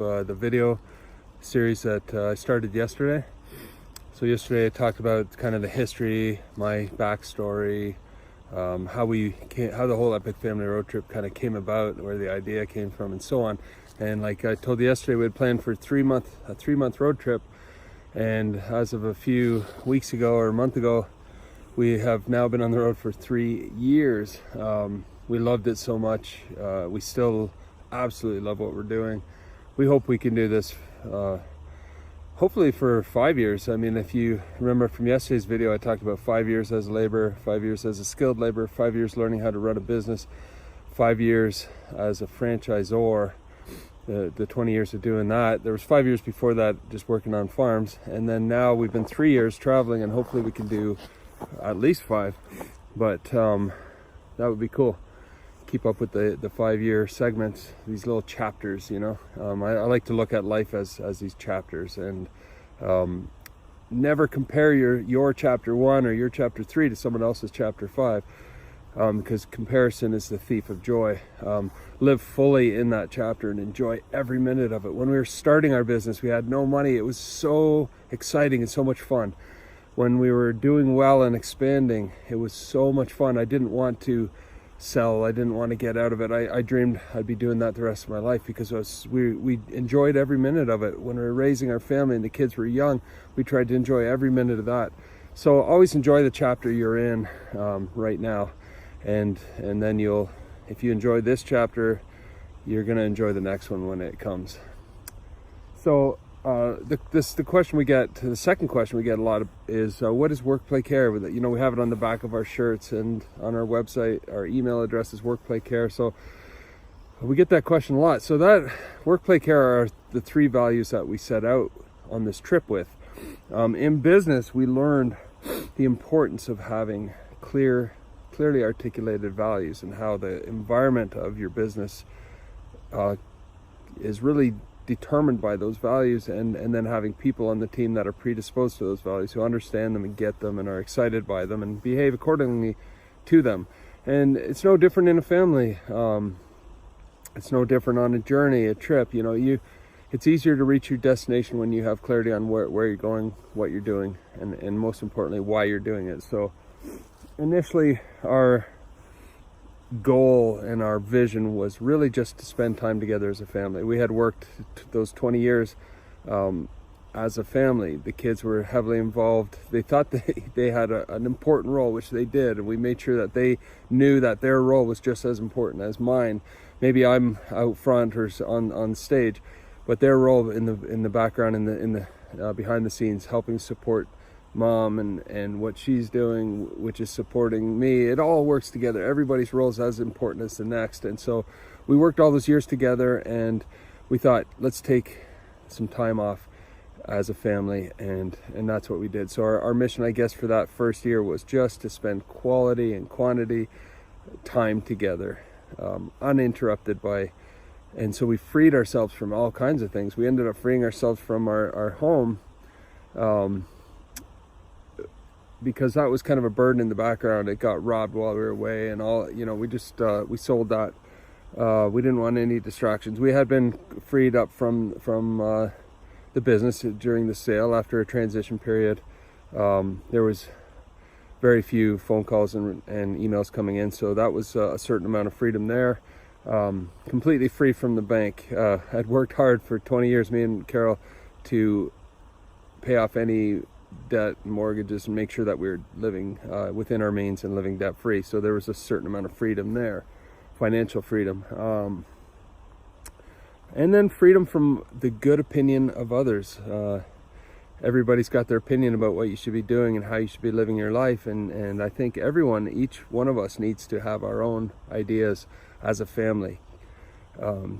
The video series that I started yesterday. So yesterday I talked about kind of the history, my backstory, how the whole Epic Family Road Trip kind of came about, where the idea came from, and so on. And like I told you yesterday, we had planned for a three-month road trip, and as of a few weeks ago or a month ago, we have now been on the road for 3 years. We loved it so much. We still absolutely love what we're doing. We hope we can do this hopefully for 5 years. I mean, if you remember from yesterday's video, I talked about 5 years as a laborer, 5 years as a skilled laborer, 5 years learning how to run a business, 5 years as a franchisor, the 20 years of doing that. There was 5 years before that just working on farms, and then now we've been 3 years traveling, and hopefully we can do at least 5. But that would be cool. Keep up with the 5-year segments, these little chapters, you know. I like to look at life as these chapters, and never compare your chapter 1 or your chapter 3 to someone else's chapter 5, because comparison is the thief of joy. Live fully in that chapter and enjoy every minute of it. When we were starting our business, we had no money. It was so exciting and so much fun. When we were doing well and expanding, it was so much fun. I didn't want to sell. I didn't want to get out of it. I dreamed I'd be doing that the rest of my life, because we enjoyed every minute of it. When we were raising our family and the kids were young, we tried to enjoy every minute of that. So always enjoy the chapter you're in right now, and then if you enjoy this chapter, you're going to enjoy the next one when it comes. So the question we get, the second question we get a lot of is, what is work, play, care? You know, we have it on the back of our shirts and on our website. Our email address is work, play, care. So we get that question a lot. So that work, play, care are the 3 values that we set out on this trip with. In business, we learned the importance of having clearly articulated values, and how the environment of your business is really determined by those values, and then having people on the team that are predisposed to those values, who understand them and get them and are excited by them and behave accordingly to them. And it's no different in a family. It's no different on a journey, a trip. You know, it's easier to reach your destination when you have clarity on where you're going, what you're doing, and most importantly, why you're doing it. So initially, our goal and our vision was really just to spend time together as a family. We had worked those 20 years as a family. The kids were heavily involved. They thought they had an important role, which they did, and we made sure that they knew that their role was just as important as mine. Maybe I'm out front or on stage, but their role in the background, in the behind the scenes, helping support mom and what she's doing, which is supporting me. It all works together. Everybody's role is as important as the next. And so we worked all those years together, and we thought, let's take some time off as a family, and that's what we did. So our mission, I guess, for that first year was just to spend quality and quantity time together, uninterrupted by. And so we freed ourselves from all kinds of things. We ended up freeing ourselves from our home, because that was kind of a burden in the background. It got robbed while we were away, and all, you know, we just we sold that. We didn't want any distractions. We had been freed up from the business during the sale after a transition period. There was very few phone calls and emails coming in, so that was a certain amount of freedom there. Completely free from the bank. I'd worked hard for 20 years, me and Carol, to pay off any debt and mortgages and make sure that we were living within our means and living debt free. So there was a certain amount of freedom there, financial freedom, and then freedom from the good opinion of others. Everybody's got their opinion about what you should be doing and how you should be living your life, and I think each one of us needs to have our own ideas as a family.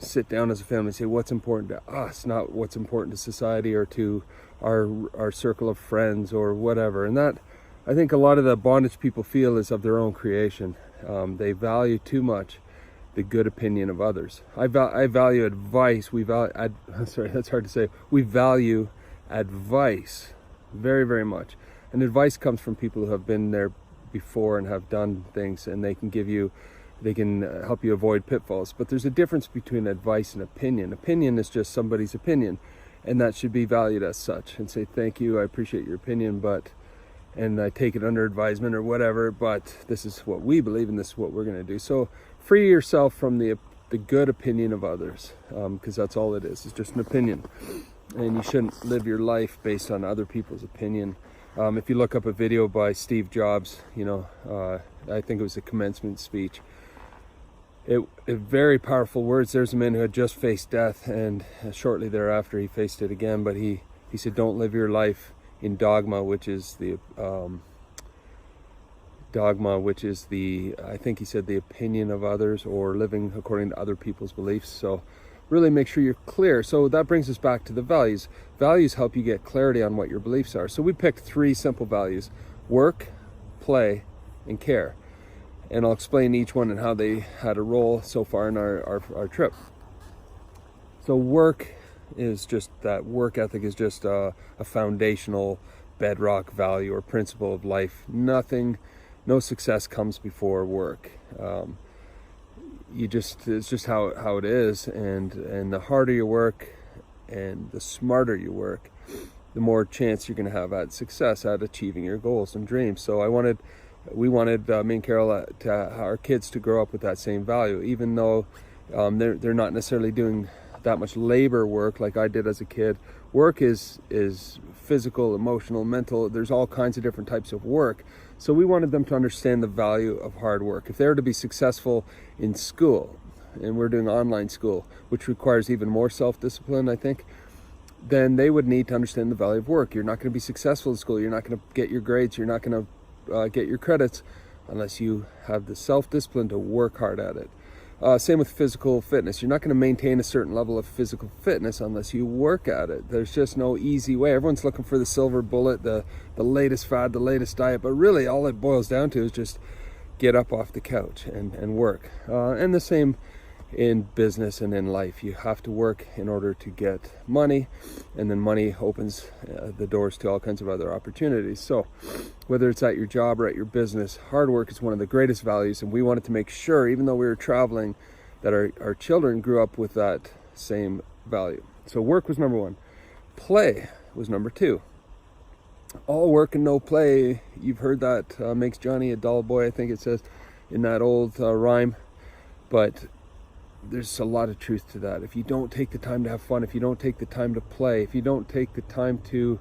Sit down as a family and say what's important to us, not what's important to society or to our circle of friends or whatever. And that, I think, a lot of the bondage people feel is of their own creation. They value too much the good opinion of others. I value advice. Sorry, that's hard to say. We value advice very, very much. And advice comes from people who have been there before and have done things, and they can give you they can help you avoid pitfalls. But there's a difference between advice and opinion. Opinion is just somebody's opinion, and that should be valued as such, and say, thank you, I appreciate your opinion, and I take it under advisement or whatever, but this is what we believe and this is what we're going to do. So free yourself from the good opinion of others, because that's all it is. It's just an opinion, and you shouldn't live your life based on other people's opinion. If you look up a video by Steve Jobs, I think it was a commencement speech. It very powerful words. There's a man who had just faced death, and shortly thereafter he faced it again. But he said, "Don't live your life in dogma, which is the I think he said the opinion of others, or living according to other people's beliefs." So really make sure you're clear. So that brings us back to the values. Values help you get clarity on what your beliefs are. So we picked 3 simple values: work, play, and care. And I'll explain each one and how they had a role so far in our trip. So work is just that. Work ethic is just a foundational bedrock value or principle of life. No success comes before work. It's just how it is, and the harder you work and the smarter you work, the more chance you're going to have at success, at achieving your goals and dreams. So we wanted me and Carol our kids to grow up with that same value, even though they're not necessarily doing that much labor work like I did as a kid. Work is physical, emotional, mental. There's all kinds of different types of work. So we wanted them to understand the value of hard work. If they were to be successful in school, and we're doing online school, which requires even more self-discipline, I think, then they would need to understand the value of work. You're not going to be successful in school. You're not going to get your grades. You're not going to get your credits unless you have the self-discipline to work hard at it. Same with physical fitness. You're not going to maintain a certain level of physical fitness unless you work at it. There's just no easy way. Everyone's looking for the silver bullet, the latest fad, the latest diet, but really all it boils down to is just get up off the couch and work. And the same in business and in life. You have to work in order to get money, and then money opens the doors to all kinds of other opportunities. So whether it's at your job or at your business, hard work is one of the greatest values, and we wanted to make sure, even though we were traveling, that our children grew up with that same value. So work was number 1. Play was number 2. All work and no play, you've heard that, makes Johnny a dull boy, I think it says in that old rhyme. But there's a lot of truth to that. If you don't take the time to have fun, if you don't take the time to play, if you don't take the time to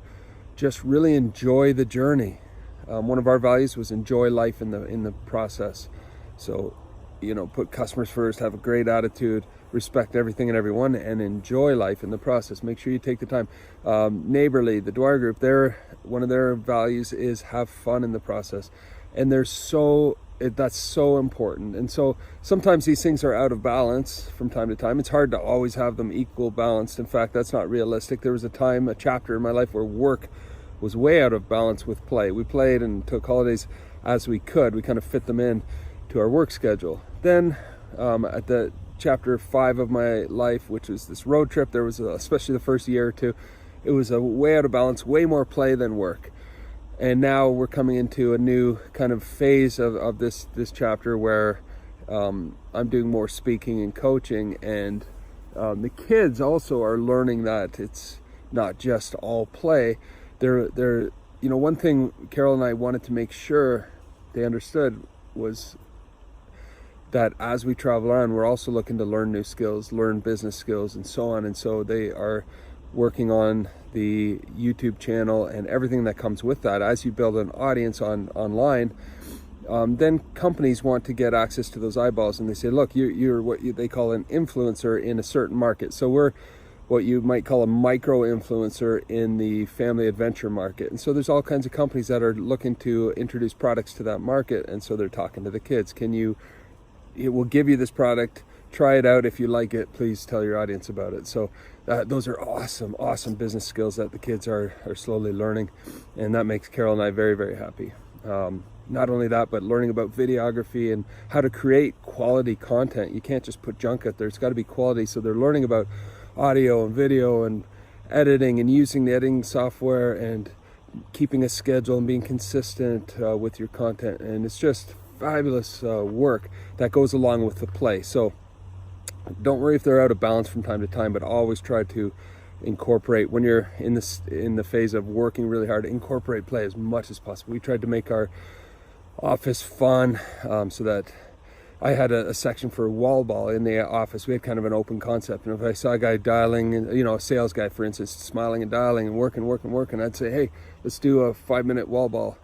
just really enjoy the journey. One of our values was enjoy life in the process. So, put customers first, have a great attitude, respect everything and everyone, and enjoy life in the process. Make sure you take the time. Neighborly, the Dwyer Group, one of their values is have fun in the process. And that's so important. And so sometimes these things are out of balance from time to time. It's hard to always have them equal balanced. In fact, that's not realistic. There was a chapter in my life where work was way out of balance with play. We played and took holidays as we could. We kind of fit them in to our work schedule. Then at the chapter 5 of my life, which was this road trip, there was especially the first year or two, it was a way out of balance, way more play than work. And now we're coming into a new kind of phase of this chapter where I'm doing more speaking and coaching, and the kids also are learning that it's not just all play. One thing Carol and I wanted to make sure they understood was that as we travel on, we're also looking to learn new skills, learn business skills, and so on. And so they are working on the YouTube channel and everything that comes with that. As you build an audience online, then companies want to get access to those eyeballs, and they say, look, you're what they call an influencer in a certain market. So we're what you might call a micro influencer in the family adventure market. And so there's all kinds of companies that are looking to introduce products to that market, and so they're talking to the kids. It will give you this product, try it out. If you like it, please tell your audience about it. So those are awesome business skills that the kids are slowly learning, and that makes Carol and I very, very happy. Not only that, but learning about videography and how to create quality content. You can't just put junk out there. It's got to be quality. So they're learning about audio and video and editing and using the editing software and keeping a schedule and being consistent with your content. And it's just fabulous work that goes along with the play. So don't worry if they're out of balance from time to time, but always try to incorporate, when you're in the phase of working really hard, incorporate play as much as possible. We tried to make our office fun, so that I had a section for wall ball in the office. We had kind of an open concept, and if I saw a guy dialing, and a sales guy, for instance, smiling and dialing and working, I'd say, hey, let's do a 5-minute wall ball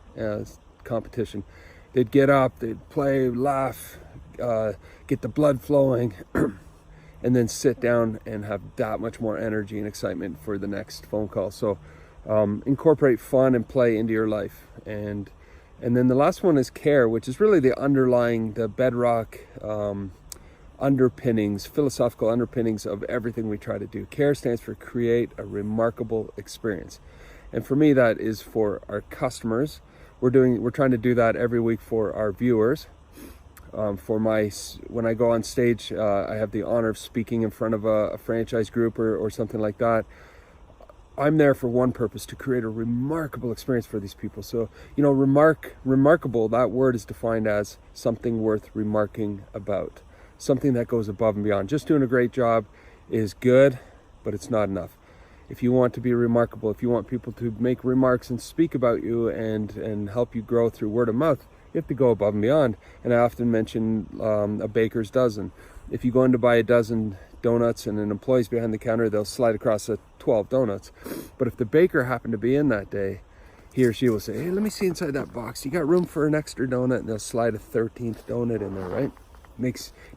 competition. They'd get up, they'd play, laugh, get the blood flowing, and then sit down and have that much more energy and excitement for the next phone call. So incorporate fun and play into your life. And then the last one is care, which is really the bedrock underpinnings, philosophical underpinnings of everything we try to do. CARE stands for create a remarkable experience. And for me, that is for our customers. We're trying to do that every week for our viewers. When I go on stage, I have the honor of speaking in front of a franchise group or something like that. I'm there for one purpose: to create a remarkable experience for these people. So, remarkable, that word is defined as something worth remarking about, something that goes above and beyond. Just doing a great job is good, but it's not enough. If you want to be remarkable, if you want people to make remarks and speak about you and help you grow through word of mouth, you have to go above and beyond. And I often mention a baker's dozen. If you go in to buy a dozen donuts and an employee's behind the counter, they'll slide across 12 donuts. But if the baker happened to be in that day, he or she will say, hey, let me see inside that box. You got room for an extra donut? And they'll slide a 13th donut in there, right?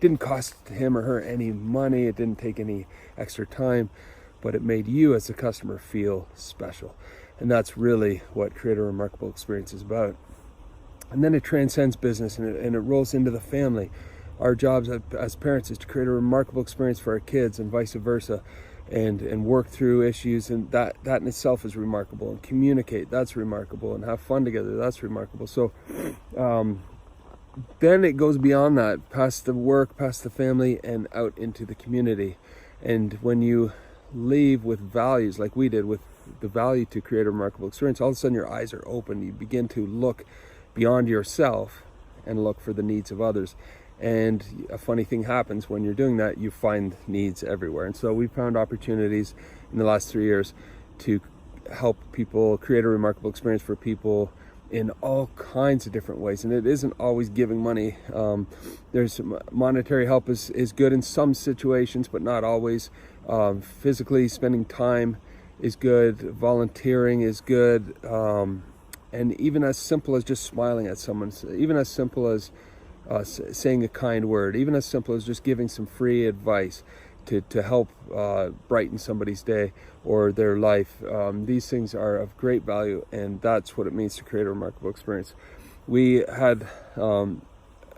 Didn't cost him or her any money. It didn't take any extra time, but it made you as a customer feel special. And that's really what Create a Remarkable Experience is about. And then it transcends business and it rolls into the family. Our jobs as parents is to create a remarkable experience for our kids and vice versa, and work through issues, and that in itself is remarkable. And communicate, that's remarkable. And have fun together, that's remarkable. So then it goes beyond that, past the work, past the family, and out into the community. And when you leave with values like we did, with the value to create a remarkable experience, all of a sudden your eyes are open. You begin to look beyond yourself and look for the needs of others. And a funny thing happens when you're doing that: you find needs everywhere. And so we found opportunities in the last 3 years to help people create a remarkable experience for people in all kinds of different ways. And it isn't always giving money. There's monetary help is good in some situations, but not always. Physically spending time is good. Volunteering is good. And even as simple as just smiling at someone, even as simple as saying a kind word, even as simple as just giving some free advice to help brighten somebody's day or their life. These things are of great value, and that's what it means to create a remarkable experience. We had,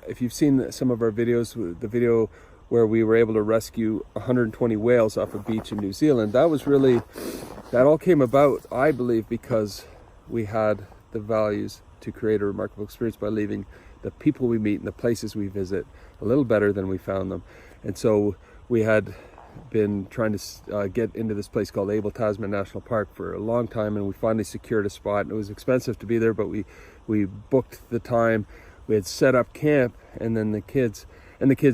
if you've seen some of our videos, the video where we were able to rescue 120 whales off a beach in New Zealand, that all came about, I believe, because we had the values to create a remarkable experience by leaving the people we meet and the places we visit a little better than we found them. And so we had been trying to get into this place called Abel Tasman National Park for a long time, and we finally secured a spot. And it was expensive to be there, but we booked the time. We had set up camp, and then the kids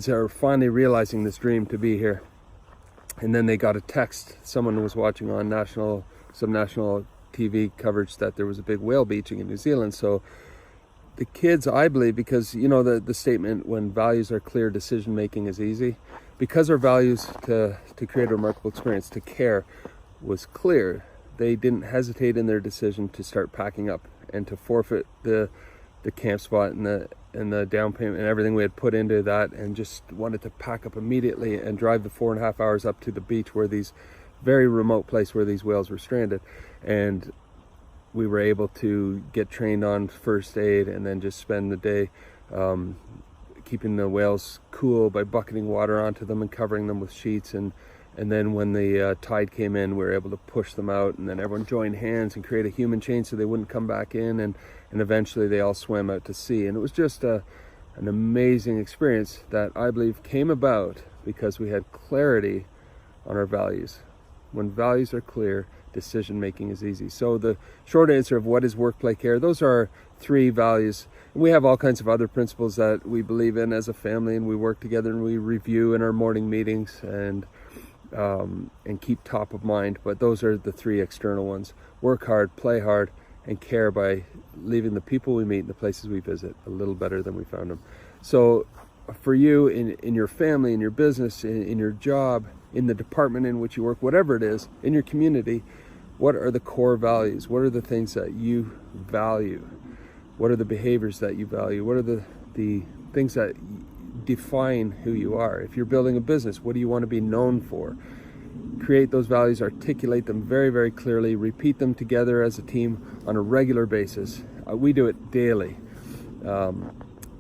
are finally realizing this dream to be here. And then they got a text. Someone was watching on some national TV coverage that there was a big whale beaching in New Zealand. So the kids, I believe, because the statement, when values are clear, decision making is easy. Because our values to create a remarkable experience, to care, was clear, they didn't hesitate in their decision to start packing up and to forfeit the camp spot and the down payment and everything we had put into that, and just wanted to pack up immediately and drive the 4.5 hours up to the beach, where these very remote place where these whales were stranded. And we were able to get trained on first aid, and then just spend the day keeping the whales cool by bucketing water onto them and covering them with sheets. And then when the tide came in, we were able to push them out, and then everyone joined hands and create a human chain so they wouldn't come back in, and eventually they all swam out to sea. And it was just an amazing experience that I believe came about because we had clarity on our values. When values are clear, decision making is easy. So the short answer of what is work, play, care, those are our 3 values. And we have all kinds of other principles that we believe in as a family, and we work together and we review in our morning meetings and keep top of mind. But those are the 3 external ones: work hard, play hard, and care by leaving the people we meet and the places we visit a little better than we found them. So for you, in your family, in your business, in your job, in the department in which you work, whatever it is, in your community, what are the core values? What are the things that you value? What are the behaviors that you value? What are the things that define who you are? If you're building a business, what do you want to be known for? Create those values, articulate them very, very clearly, repeat them together as a team on a regular basis. We do it daily.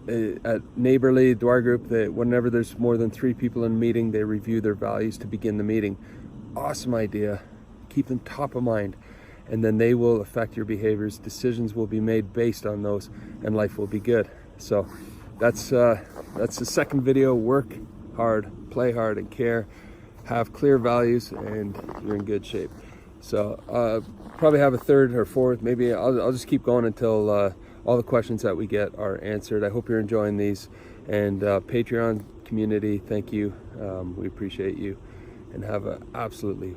At Neighborly, Dwyer Group, whenever there's more than 3 people in a meeting, they review their values to begin the meeting. Awesome idea. Keep them top of mind, and then they will affect your behaviors. Decisions will be made based on those, and life will be good. So that's the second video: work hard, play hard, and care. Have clear values, and you're in good shape. So probably have a third or fourth. Maybe I'll just keep going until all the questions that we get are answered. I hope you're enjoying these. And Patreon community, thank you. We appreciate you, and have an absolutely